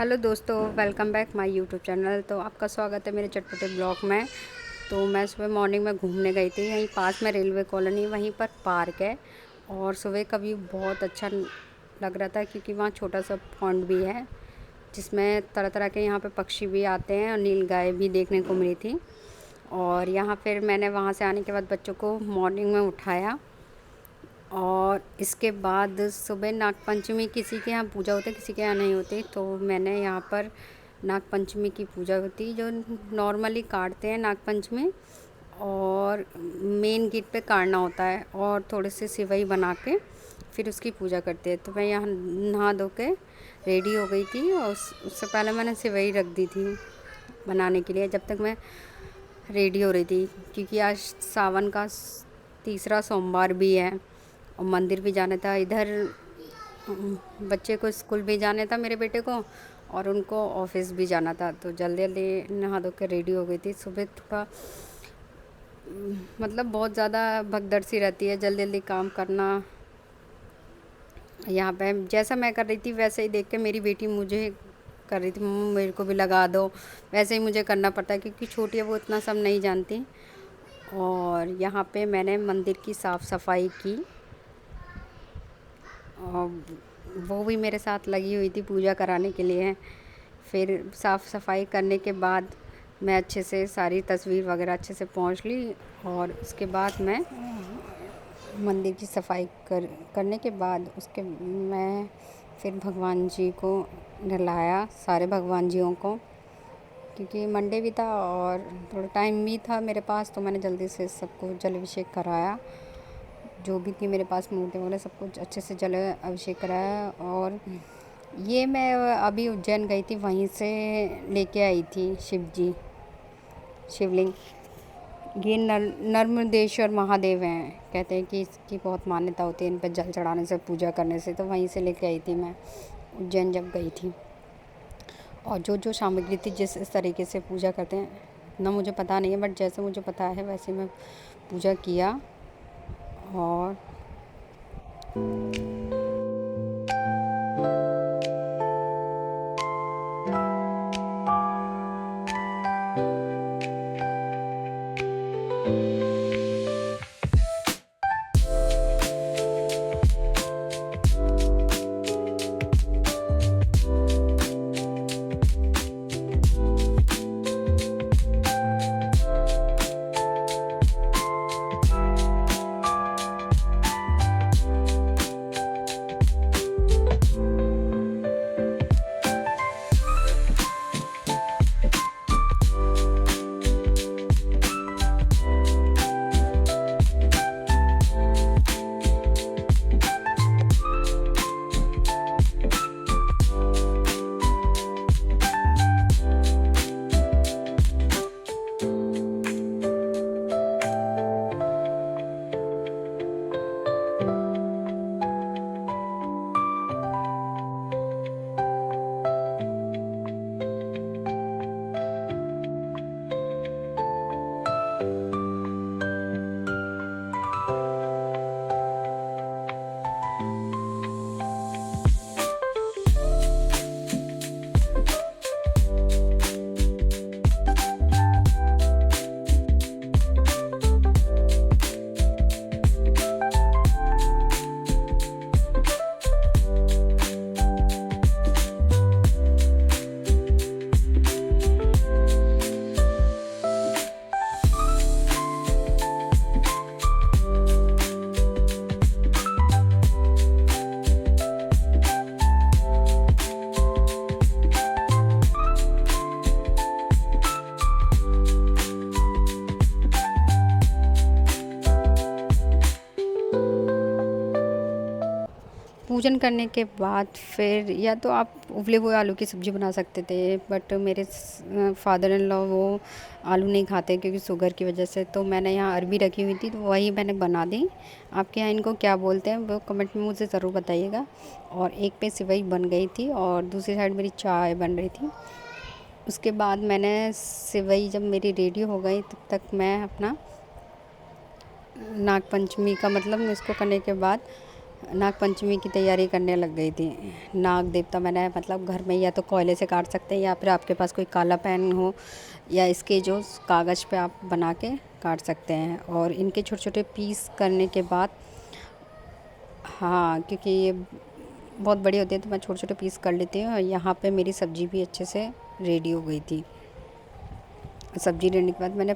Hello दोस्तों, welcome back my YouTube channel. तो आपका स्वागत है मेरे चटपटे ब्लॉग में। तो मैं सुबह मॉर्निंग में घूमने गई थी, यहीं पास में रेलवे कॉलोनी, वहीं पर पार्क है। और सुबह का व्यू बहुत अच्छा लग रहा था क्योंकि वहाँ छोटा सा पॉन्ड भी है जिसमें तरह तरह के यहाँ पे पक्षी भी आते हैं और नील गाय भी देखने को मिली थी। और यहाँ फिर मैंने वहाँ से आने के बाद बच्चों को मॉर्निंग में उठाया और इसके बाद सुबह नागपंचमी किसी के यहाँ पूजा होती है, किसी के यहाँ नहीं होती। तो मैंने यहाँ पर नागपंचमी की पूजा होती जो नॉर्मली काटते हैं नागपंचमी, और मेन गेट पे काटना होता है और थोड़े से सिवई बना के फिर उसकी पूजा करते हैं। तो मैं यहाँ नहा धो के रेडी हो गई थी और उससे पहले मैंने सिवई रख दी थी बनाने के लिए, जब तक मैं रेडी हो रही थी, क्योंकि आज सावन का तीसरा सोमवार भी है और मंदिर भी जाना था। इधर बच्चे को स्कूल भी जाना था, मेरे बेटे को, और उनको ऑफिस भी जाना था। तो जल्दी जल्दी नहा धो के रेडी हो गई थी। सुबह थोड़ा मतलब बहुत ज़्यादा भगदड़ सी रहती है, जल्दी जल्दी काम करना। यहाँ पे जैसा मैं कर रही थी वैसे ही देख के मेरी बेटी मुझे कर रही थी, मम्मा मेरे को भी लगा दो। वैसे ही मुझे करना पड़ता है क्योंकि छोटी है, वो इतना सब नहीं जानती। और यहाँ पे मैंने मंदिर की साफ़ सफाई की और वो भी मेरे साथ लगी हुई थी पूजा कराने के लिए। फिर साफ़ सफाई करने के बाद मैं अच्छे से सारी तस्वीर वगैरह अच्छे से पोंछ ली और उसके बाद मैं मंदिर की सफाई करने के बाद उसके मैं फिर भगवान जी को नहलाया, सारे भगवान जियों को, क्योंकि मंडे भी था और थोड़ा टाइम भी था मेरे पास। तो मैंने जल्दी से सबको जल अभिषेक कराया, जो भी थी मेरे पास मूर्ति वगैरह सब कुछ अच्छे से जल अभिषेक कराया। और ये मैं अभी उज्जैन गई थी, वहीं से लेके आई थी शिवलिंग। ये नर्मदेश्वर महादेव हैं, कहते हैं कि इसकी बहुत मान्यता होती है इन पर जल चढ़ाने से, पूजा करने से। तो वहीं से लेके आई थी मैं उज्जैन जब गई थी। और जो जो सामग्री थी जिस इस तरीके से पूजा करते हैं ना, मुझे पता नहीं है, बट जैसे मुझे पता है वैसे मैं पूजा किया। और पूजन करने के बाद फिर या तो आप उबले हुए आलू की सब्ज़ी बना सकते थे, बट मेरे फादर इन लॉ वो आलू नहीं खाते क्योंकि शुगर की वजह से। तो मैंने यहाँ अरबी रखी हुई थी तो वही मैंने बना दी। आपके यहाँ इनको क्या बोलते हैं वो कमेंट में मुझे ज़रूर बताइएगा। और एक पे सिवई बन गई थी और दूसरी साइड मेरी चाय बन रही थी। उसके बाद मैंने सिवई जब मेरी रेडी हो गई तब तक मैं अपना नागपंचमी का मतलब इसको करने के बाद नाग पंचमी की तैयारी करने लग गई थी। नाग देवता मैंने मतलब घर में या तो कोयले से काट सकते हैं या फिर आपके पास कोई काला पेन हो या इसके जो कागज़ पे आप बना के काट सकते हैं। और इनके छोटे छोटे पीस करने के बाद, हाँ, क्योंकि ये बहुत बड़ी होती है तो मैं छोटे छोटे पीस कर लेती हूँ। और यहाँ पे मेरी सब्ज़ी भी अच्छे से रेडी हो गई थी। सब्ज़ी लेने के बाद मैंने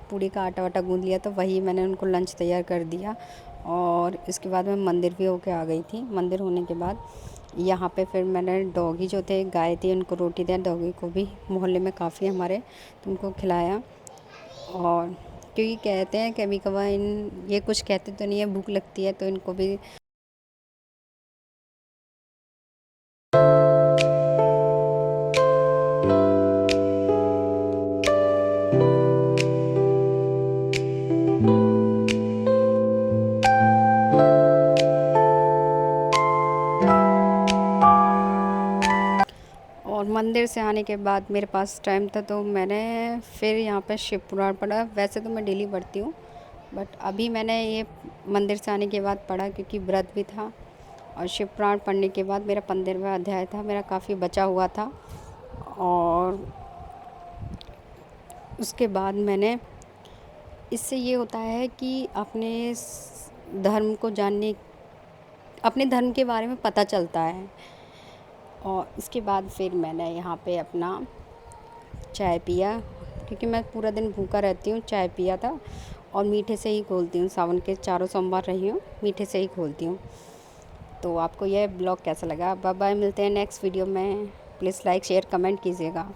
पूड़ी का आटा वाटा गूँध लिया, तो वही मैंने उनको लंच तैयार कर दिया। और इसके बाद मैं मंदिर भी होके आ गई थी। मंदिर होने के बाद यहाँ पे फिर मैंने डॉगी जो थे, गाय थी, उनको रोटी दिया। डॉगी को भी मोहल्ले में काफ़ी हमारे, तो उनको खिलाया। और क्योंकि कहते हैं कभी कभार ये कुछ कहते तो नहीं है, भूख लगती है तो इनको भी। और मंदिर से आने के बाद मेरे पास टाइम था तो मैंने फिर यहाँ पे शिव पुराण पढ़ा। वैसे तो मैं डेली पढ़ती हूँ, बट अभी मैंने ये मंदिर से आने के बाद पढ़ा क्योंकि व्रत भी था। और शिव पुराण पढ़ने के बाद मेरा 15वां अध्याय था, मेरा काफ़ी बचा हुआ था। और उसके बाद मैंने, इससे ये होता है कि अपने धर्म को जानने, अपने धर्म के बारे में पता चलता है। और इसके बाद फिर मैंने यहाँ पे अपना चाय पिया, क्योंकि मैं पूरा दिन भूखा रहती हूँ। चाय पिया था और मीठे से ही खोलती हूँ। सावन के चारों सोमवार रही हूँ, मीठे से ही खोलती हूँ। तो आपको यह ब्लॉग कैसा लगा? बाय बाय, मिलते हैं नेक्स्ट वीडियो में। प्लीज़ लाइक शेयर कमेंट कीजिएगा।